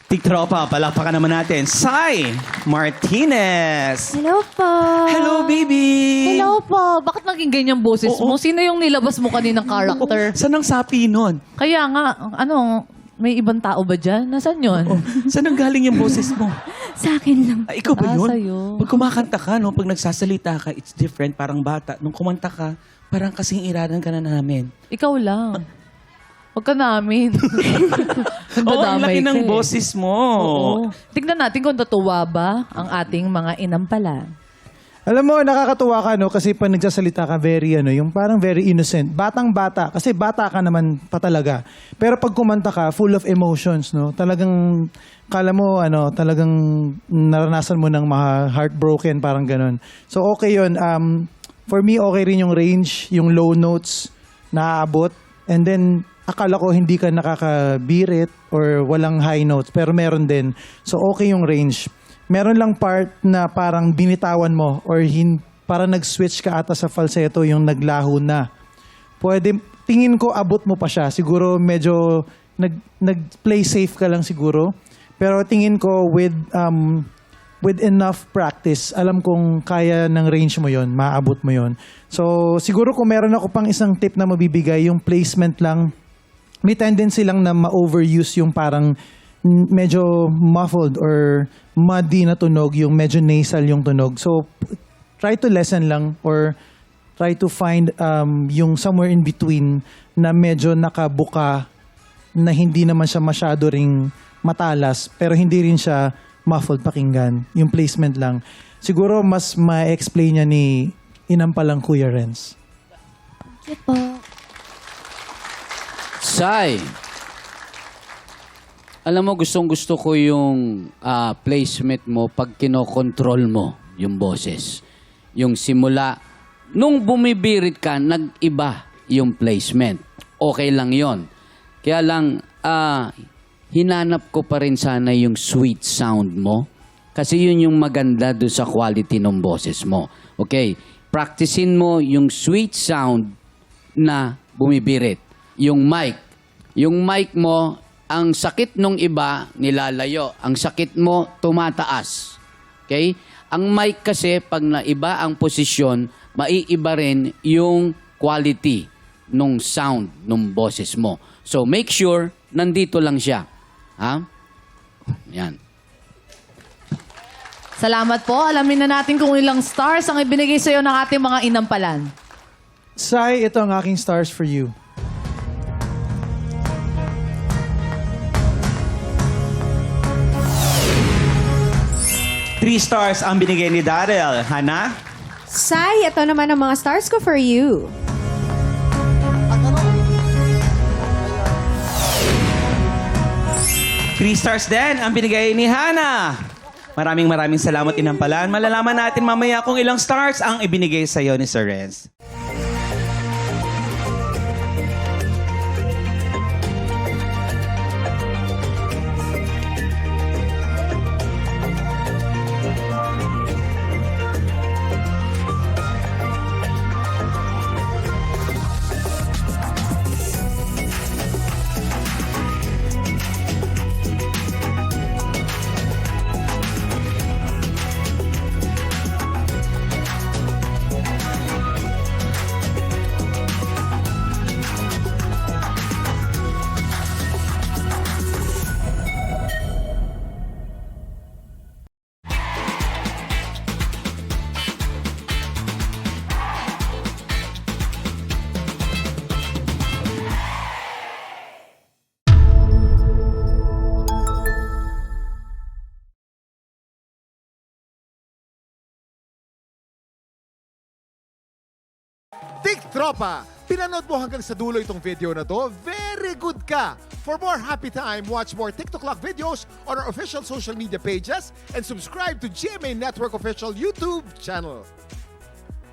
Tiktropa, palakpakan naman natin. Sai Martinez. Hello po. Hello, baby. Hello po. Bakit naging ganyan boses mo? Sino yung nilabas mo kaninang character? Saan ang sapi nun? Kaya nga, may ibang tao ba dyan? Nasaan yun? Saan ang galing yung boses mo? Sa akin lang. Ay, ikaw ba yun? Sa'yo. Pag kumakanta ka, no, pag nagsasalita ka, it's different, parang bata. Nung kumanta ka, parang kasing iradan ka na namin. Ikaw lang. Huwag ka namin. Oo, ang laki ng ka eh. boses mo. Oo. Tignan natin kung natuwa ba ang ating mga inampala. Alam mo, nakakatuwa ka, no? Kasi pag nagsasalita ka, yung parang very innocent. Batang-bata. Kasi bata ka naman pa talaga. Pero pag kumanta ka, full of emotions, no? Talagang, kala mo, talagang naranasan mo ng heartbroken, parang ganun. So, okay yun. For me, okay rin yung range, yung low notes na aabot. And then, akala ko hindi ka nakakabirit or walang high notes. Pero meron din. So, okay yung range. Meron lang part na parang binitawan mo or parang nag-switch ka ata sa falsetto yung naglaho na. Pwede, tingin ko abot mo pa siya. Siguro medyo nag-play safe ka lang siguro. Pero tingin ko with enough practice, alam kong kaya ng range mo yon, maabot mo yon. So siguro kung meron ako pang isang tip na mabibigay, yung placement lang, may tendency lang na ma-overuse yung parang medyo muffled or muddy na tunog, yung medyo nasal yung tunog. So, try to lessen lang or try to find yung somewhere in between na medyo nakabuka na hindi naman siya masyado ring matalas pero hindi rin siya muffled pakinggan. Yung placement lang. Siguro mas ma-explain niya ni inampalang Kuya Renz. Sige po. Sai, alam mo, gustong-gusto ko yung placement mo pag kinokontrol mo yung boses. Yung simula, nung bumibirit ka, nag-iba yung placement. Okay lang yon. Kaya lang, hinanap ko pa rin sana yung sweet sound mo. Kasi yun yung maganda doon sa quality ng boses mo. Okay, practicein mo yung sweet sound na bumibirit. Yung mic mo, ang sakit nung iba, nilalayo. Ang sakit mo, tumataas. Okay? Ang mic kasi, pag naiba ang posisyon, maiiba rin yung quality nung sound nung boses mo. So, make sure, nandito lang siya. Ha? Yan. Salamat po. Alamin na natin kung ilang stars ang ibinigay sa'yo ng ating mga inampalan. Sai, ito ang aking stars for you. 3 stars ang binigay ni Daryl. Hana? Sai, ito naman ang mga stars ko for you. 3 stars din ang binigay ni Hana. Maraming salamat inampalan. Malalaman natin mamaya kung ilang stars ang ibinigay sa'yo ni Sir Renz. Tiktropa! Pinanood mo hanggang sa dulo itong video na to? Very good ka! For more happy time, watch more TikTok Clock videos on our official social media pages and subscribe to GMA Network official YouTube channel.